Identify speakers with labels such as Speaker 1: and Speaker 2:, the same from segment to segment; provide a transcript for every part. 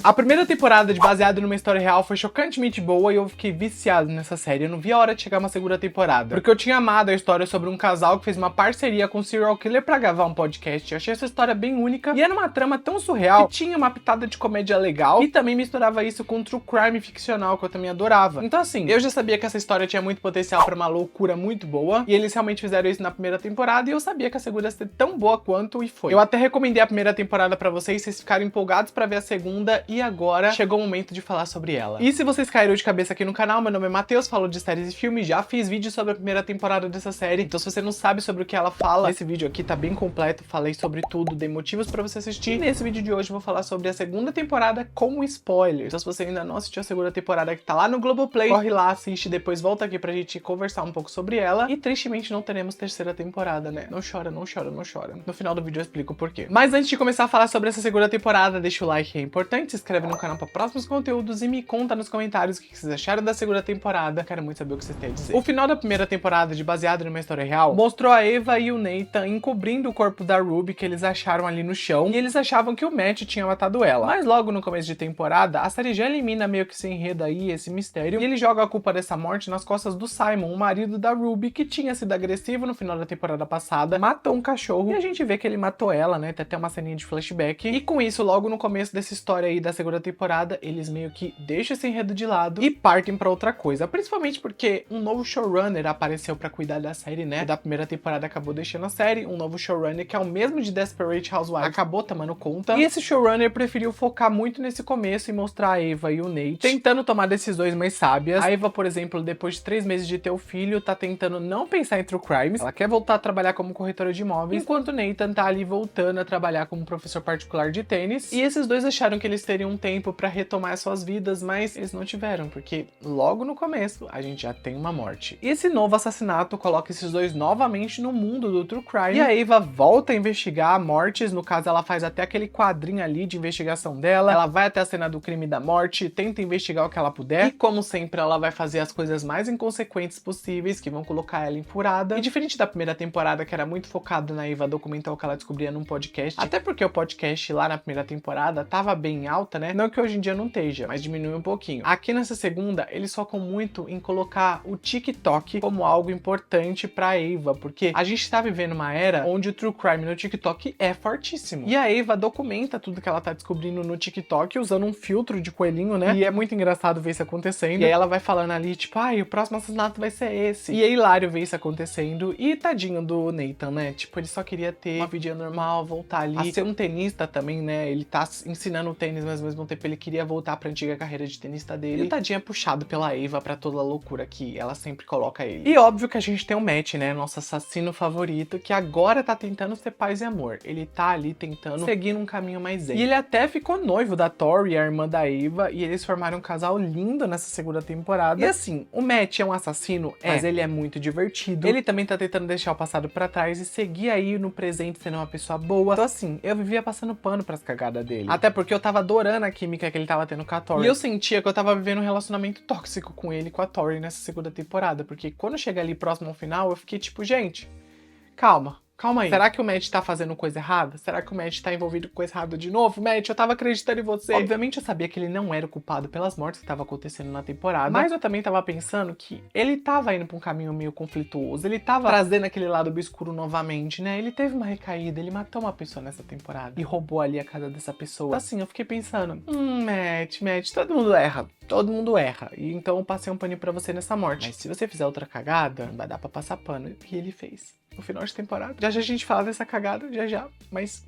Speaker 1: A primeira temporada de Baseado numa História Real foi chocantemente boa e eu fiquei viciado nessa série. Eu não vi a hora de chegar uma segunda temporada, porque eu tinha amado a história sobre um casal que fez uma parceria com um serial killer pra gravar um podcast. Eu achei essa história bem única e era uma trama tão surreal que tinha uma pitada de comédia legal e também misturava isso com true crime ficcional, que eu também adorava. Então assim, eu já sabia que essa história tinha muito potencial pra uma loucura muito boa e eles realmente fizeram isso na primeira temporada e eu sabia que a segunda ia ser tão boa quanto e foi. Eu até recomendei a primeira temporada pra vocês ficarem empolgados pra ver a segunda e agora chegou o momento de falar sobre ela. E se vocês caíram de cabeça aqui no canal, meu nome é Matheus, falo de séries e filmes, já fiz vídeo sobre a primeira temporada dessa série, então se você não sabe sobre o que ela fala, esse vídeo aqui tá bem completo, falei sobre tudo, dei motivos pra você assistir. E nesse vídeo de hoje eu vou falar sobre a segunda temporada com spoilers. Então se você ainda não assistiu a segunda temporada que tá lá no Globoplay, corre lá, assiste, depois volta aqui pra gente conversar um pouco sobre ela. E tristemente não teremos terceira temporada, né? Não chora, não chora, não chora. No final do vídeo eu explico o porquê. Mas antes de começar a falar sobre essa segunda temporada, deixa o like que é importante, se inscreve no canal para próximos conteúdos e me conta nos comentários o que vocês acharam da segunda temporada. Quero muito saber o que vocês têm a dizer. O final da primeira temporada de Baseado numa História Real mostrou a Eva e o Nathan encobrindo o corpo da Ruby que eles acharam ali no chão e eles achavam que o Matt tinha matado ela. Mas logo no começo de temporada, a série já elimina meio que esse enredo aí, esse mistério, e ele joga a culpa dessa morte nas costas do Simon, o marido da Ruby, que tinha sido agressivo no final da temporada passada, matou um cachorro e a gente vê que ele matou ela, né? Tem até uma ceninha de flashback. E com isso, logo no começo dessa história aí da segunda temporada, eles meio que deixam esse enredo de lado e partem pra outra coisa. Principalmente porque um novo showrunner apareceu pra cuidar da série, né? Da primeira temporada acabou deixando a série. Um novo showrunner, que é o mesmo de Desperate Housewives, acabou tomando conta. E esse showrunner preferiu focar muito nesse começo e mostrar a Eva e o Nate tentando tomar decisões mais sábias. A Eva, por exemplo, depois de 3 meses de ter o filho, tá tentando não pensar em true crimes. Ela quer voltar a trabalhar como corretora de imóveis, enquanto o Nathan tá ali voltando a trabalhar como professor particular de tênis. E esses dois acharam que eles teriam um tempo pra retomar suas vidas, mas eles não tiveram, porque logo no começo a gente já tem uma morte. E esse novo assassinato coloca esses dois novamente no mundo do true crime. E a Eva volta a investigar mortes, no caso ela faz até aquele quadrinho ali de investigação dela. Ela vai até a cena do crime da morte, tenta investigar o que ela puder. E como sempre, ela vai fazer as coisas mais inconsequentes possíveis, que vão colocar ela em furada. E diferente da primeira temporada, que era muito focado na Eva documentar o que ela descobria num podcast, até porque o podcast lá na primeira temporada tava bem alta, né? Não que hoje em dia não esteja, mas diminui um pouquinho. Aqui nessa segunda, eles focam muito em colocar o TikTok como algo importante pra Eva, porque a gente tá vivendo uma era onde o true crime no TikTok é fortíssimo. E a Eva documenta tudo que ela tá descobrindo no TikTok usando um filtro de coelhinho, né? E é muito engraçado ver isso acontecendo. E aí ela vai falando ali, tipo, ai, o próximo assassinato vai ser esse. E é hilário ver isso acontecendo. E tadinho do Nathan, né? Tipo, ele só queria ter uma vida normal, voltar ali a ser um tenista também, né? Ele tá ensinando o tênis, mas ao mesmo tempo ele queria voltar pra antiga carreira de tenista dele. E o tadinho é puxado pela Eva pra toda a loucura que ela sempre coloca ele. E óbvio que a gente tem o Matt, né? Nosso assassino favorito, que agora tá tentando ser paz e amor. Ele tá ali tentando seguir um caminho mais zen. E ele até ficou noivo da Tori, a irmã da Eva, e eles formaram um casal lindo nessa segunda temporada. E assim, o Matt é um assassino, mas ele é muito divertido. Ele também tá tentando deixar o passado pra trás e seguir aí no presente sendo uma pessoa boa. Então assim, eu vivia passando pano pras cagadas dele. Até porque eu tava adorando a química que ele tava tendo com a Tori. E eu sentia que eu tava vivendo um relacionamento tóxico com ele e com a Tori nessa segunda temporada. Porque quando chega ali próximo ao final, eu fiquei tipo, gente, calma. Calma aí. Será que o Matt tá fazendo coisa errada? Será que o Matt tá envolvido com coisa errada de novo? Matt, eu tava acreditando em você. Obviamente eu sabia que ele não era o culpado pelas mortes que estavam acontecendo na temporada, mas eu também tava pensando que ele tava indo pra um caminho meio conflituoso, ele tava trazendo aquele lado obscuro novamente, né? Ele teve uma recaída, ele matou uma pessoa nessa temporada e roubou ali a casa dessa pessoa. Assim, eu fiquei pensando, Matt, todo mundo erra. Todo mundo erra. E então eu passei um paninho pra você nessa morte. Mas se você fizer outra cagada, não vai dar pra passar pano. E ele fez. No final de temporada. Já a gente fala dessa cagada, já. Mas,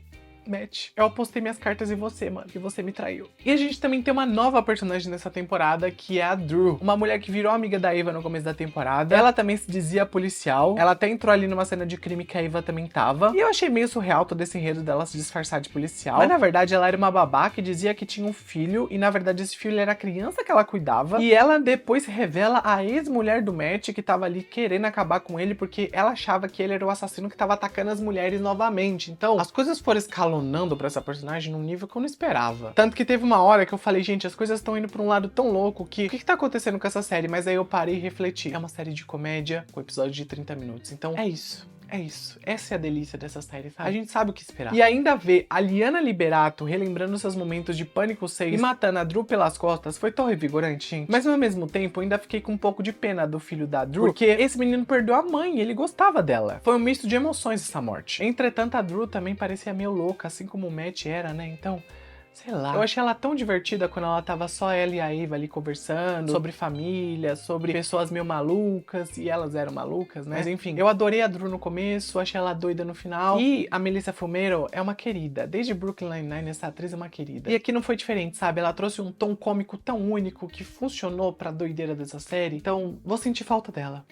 Speaker 1: Matt, eu apostei minhas cartas em você, mano. E você me traiu. E a gente também tem uma nova personagem nessa temporada, que é a Drew. Uma mulher que virou amiga da Eva no começo da temporada. Ela também se dizia policial. Ela até entrou ali numa cena de crime que a Eva também tava. E eu achei meio surreal todo esse enredo dela se disfarçar de policial. Mas na verdade ela era uma babá que dizia que tinha um filho. E na verdade esse filho era a criança que ela cuidava. E ela depois se revela a ex-mulher do Matt, que tava ali querendo acabar com ele, porque ela achava que ele era o assassino que tava atacando as mulheres novamente. Então as coisas foram escalonando pra essa personagem num nível que eu não esperava. Tanto que teve uma hora que eu falei, gente, as coisas estão indo pra um lado tão louco que o que tá acontecendo com essa série? Mas aí eu parei e refleti. É uma série de comédia com episódio de 30 minutos. Então é isso. É isso. Essa é a delícia dessa série, sabe? A gente sabe o que esperar. E ainda ver a Liana Liberato relembrando seus momentos de Pânico 6 e matando a Drew pelas costas foi tão revigorante, gente. Mas ao mesmo tempo, eu ainda fiquei com um pouco de pena do filho da Drew, porque esse menino perdeu a mãe e ele gostava dela. Foi um misto de emoções essa morte. Entretanto, a Drew também parecia meio louca, assim como o Matt era, né? Então... sei lá. Eu achei ela tão divertida quando ela tava só ela e a Ava ali conversando sobre família, sobre pessoas meio malucas, e elas eram malucas, né? Mas enfim, eu adorei a Drew no começo, achei ela doida no final. E a Melissa Fumero é uma querida. Desde Brooklyn Nine-Nine, essa atriz é uma querida. E aqui não foi diferente, sabe? Ela trouxe um tom cômico tão único que funcionou pra doideira dessa série. Então, vou sentir falta dela.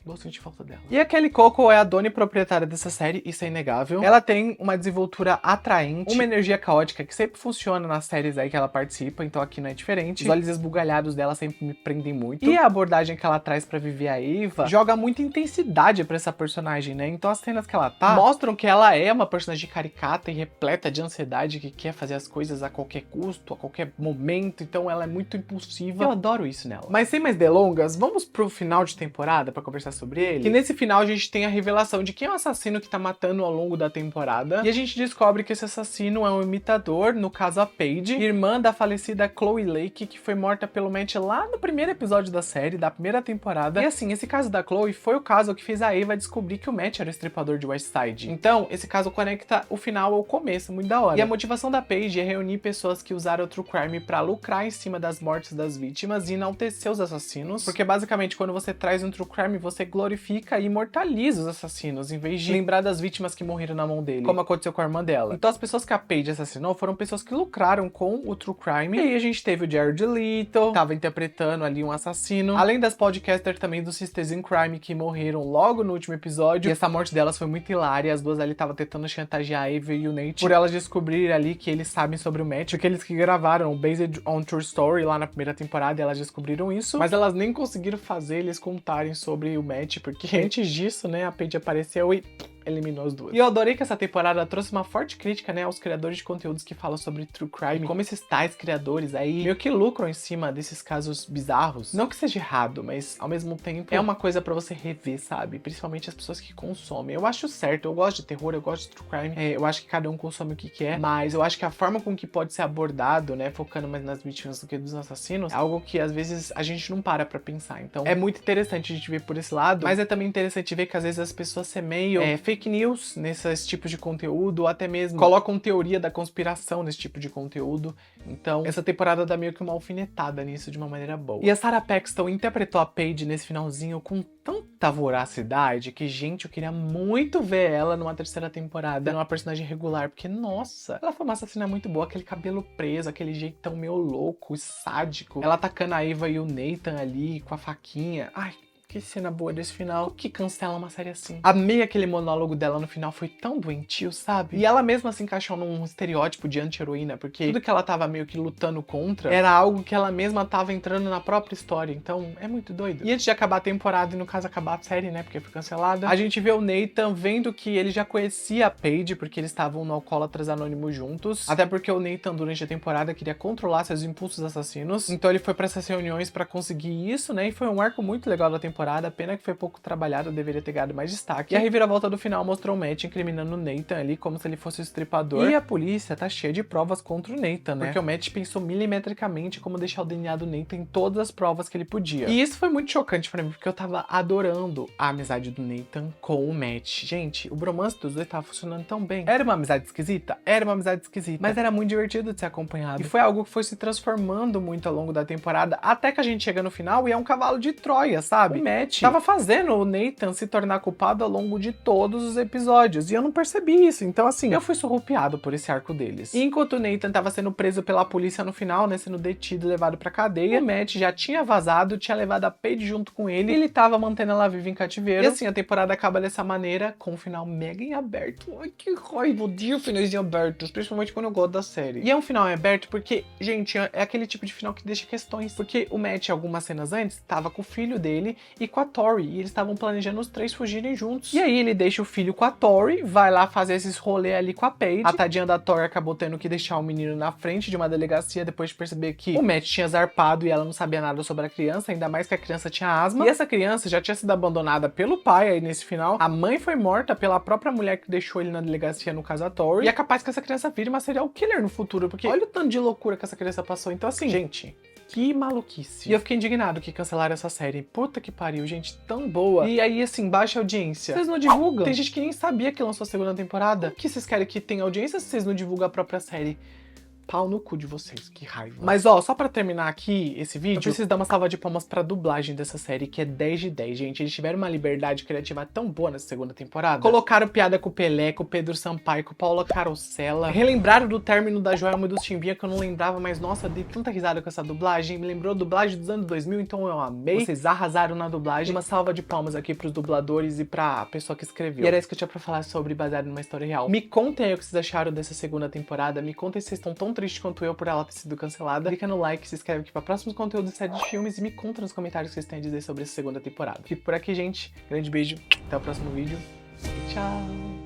Speaker 1: Vou sentir falta dela. E a Kelly Coco é a dona e proprietária dessa série, isso é inegável. Ela tem uma desenvoltura atraente, uma energia caótica que sempre funciona nas séries aí que ela participa, então aqui não é diferente. Os olhos esbugalhados dela sempre me prendem muito. E a abordagem que ela traz pra viver a Ava joga muita intensidade pra essa personagem, né? Então as cenas que ela tá mostram que ela é uma personagem caricata e repleta de ansiedade, que quer fazer as coisas a qualquer custo, a qualquer momento, então ela é muito impulsiva. Eu adoro isso nela. Mas sem mais delongas, vamos pro final de temporada pra conversar sobre ele. Que nesse final a gente tem a revelação de quem é o assassino que tá matando ao longo da temporada. E a gente descobre que esse assassino é um imitador, no caso a Paige, irmã da falecida Chloe Lake, que foi morta pelo Matt lá no primeiro episódio da série, da primeira temporada. E assim, esse caso da Chloe foi o caso que fez a Ava descobrir que o Matt era o estripador de West Side. Então, esse caso conecta o final ao começo, muito da hora. E a motivação da Paige é reunir pessoas que usaram o True Crime pra lucrar em cima das mortes das vítimas e enaltecer os assassinos. Porque basicamente, quando você traz um True Crime, você glorifica e imortaliza os assassinos, em vez de lembrar das vítimas que morreram na mão dele, como aconteceu com a irmã dela. Então as pessoas que a Paige assassinou foram pessoas que lucraram com o True Crime. E aí a gente teve o Jared Leto, tava interpretando ali um assassino. Além das podcasters também do Sisters in Crime, que morreram logo no último episódio. E essa morte delas foi muito hilária. As duas ali estavam tentando chantagear a Ava e o Nate, por elas descobrirem ali que eles sabem sobre o Matt, porque eles que gravaram o Based on True Story lá na primeira temporada, e elas descobriram isso. Mas elas nem conseguiram fazer eles contarem sobre o Matt, porque antes disso, né, a Paige apareceu e eliminou as duas. E eu adorei que essa temporada trouxe uma forte crítica, né, aos criadores de conteúdos que falam sobre True Crime, como esses tais criadores aí meio que lucram em cima desses casos bizarros. Não que seja errado, mas ao mesmo tempo é uma coisa pra você rever, sabe? Principalmente as pessoas que consomem. Eu acho certo, eu gosto de terror, eu gosto de True Crime, eu acho que cada um consome o que quer, mas eu acho que a forma com que pode ser abordado, né, focando mais nas vítimas do que dos assassinos, é algo que às vezes a gente não para pra pensar. Então é muito interessante a gente ver por esse lado, mas é também interessante ver que às vezes as pessoas semeiam fake news nesses tipos de conteúdo, ou até mesmo colocam teoria da conspiração nesse tipo de conteúdo. Então, essa temporada dá meio que uma alfinetada nisso de uma maneira boa. E a Sarah Paxton interpretou a Paige nesse finalzinho com tanta voracidade que, gente, eu queria muito ver ela numa terceira temporada, numa personagem regular, porque, nossa, ela foi uma assassina muito boa, aquele cabelo preso, aquele jeitão meio louco, sádico, ela atacando a Ava e o Nathan ali com a faquinha. Ai, que cena boa desse final. O que cancela uma série assim? Amei aquele monólogo dela no final, foi tão doentio, sabe? E ela mesma se encaixou num estereótipo de anti-heroína, porque tudo que ela tava meio que lutando contra era algo que ela mesma tava entrando na própria história. Então, é muito doido. E antes de acabar a temporada, e no caso acabar a série, né, porque foi cancelada, a gente vê o Nathan vendo que ele já conhecia a Paige, porque eles estavam no Alcoólatras Anônimos juntos. Até porque o Nathan, durante a temporada, queria controlar seus impulsos assassinos. Então ele foi pra essas reuniões pra conseguir isso, né, e foi um arco muito legal da temporada. Pena que foi pouco trabalhado, deveria ter ganhado mais destaque. E a reviravolta do final mostrou o Matt incriminando o Nathan ali como se ele fosse o estripador. E a polícia tá cheia de provas contra o Nathan, né? Porque o Matt pensou milimetricamente como deixar o DNA do Nathan em todas as provas que ele podia. E isso foi muito chocante pra mim, porque eu tava adorando a amizade do Nathan com o Matt. Gente, o bromance dos dois tava funcionando tão bem. Era uma amizade esquisita? Era uma amizade esquisita. Mas era muito divertido de ser acompanhado. E foi algo que foi se transformando muito ao longo da temporada, até que a gente chega no final e é um cavalo de Troia, sabe? O Matt tava fazendo o Nathan se tornar culpado ao longo de todos os episódios, e eu não percebi isso. Então, assim, eu fui surrupiado por esse arco deles. E enquanto o Nathan tava sendo preso pela polícia no final, né, sendo detido e levado pra cadeia, o Matt já tinha vazado, tinha levado a Paige junto com ele, e ele tava mantendo ela viva em cativeiro. E assim, a temporada acaba dessa maneira, com um final mega em aberto. Ai, que raiva, odio finais em abertos, principalmente quando eu gosto da série. E é um final em aberto porque, gente, é aquele tipo de final que deixa questões, porque o Matt, algumas cenas antes, tava com o filho dele, e com a Tori. E eles estavam planejando os três fugirem juntos. E aí ele deixa o filho com a Tori, vai lá fazer esses rolê ali com a Paige. A tadinha da Tori acabou tendo que deixar o menino na frente de uma delegacia depois de perceber que o Matt tinha zarpado e ela não sabia nada sobre a criança, ainda mais que a criança tinha asma. E essa criança já tinha sido abandonada pelo pai aí nesse final. A mãe foi morta pela própria mulher que deixou ele na delegacia, no caso a Tori. E é capaz que essa criança vire uma serial killer no futuro, porque olha o tanto de loucura que essa criança passou. Então assim, gente, que maluquice. E eu fiquei indignado que cancelaram essa série. Puta que pariu, gente, tão boa. E aí, assim, baixa audiência. Vocês não divulgam? Tem gente que nem sabia que lançou a segunda temporada. Por que vocês querem que tenha audiência se vocês não divulgam a própria série? Pau no cu de vocês, que raiva. Mas ó, só pra terminar aqui esse vídeo, eu preciso dar uma salva de palmas pra dublagem dessa série, que é 10 de 10, gente. Eles tiveram uma liberdade criativa tão boa nessa segunda temporada. Colocaram piada com o Pelé, com o Pedro Sampaio, com o Paula Carosella. Relembraram do término da Joelma e do Chimbinha, que eu não lembrava, mas nossa, dei tanta risada com essa dublagem. Me lembrou a dublagem dos anos 2000, então eu amei. Vocês arrasaram na dublagem. Uma salva de palmas aqui pros dubladores e pra pessoa que escreveu. E era isso que eu tinha pra falar sobre, baseado numa história real. Me contem aí o que vocês acharam dessa segunda temporada. Me contem se vocês estão tão tristes quanto eu por ela ter sido cancelada. Clica no like, se inscreve aqui pra próximos conteúdos de série de filmes e me conta nos comentários o que vocês têm a dizer sobre essa segunda temporada. Fico por aqui, gente. Grande beijo. Até o próximo vídeo. Tchau.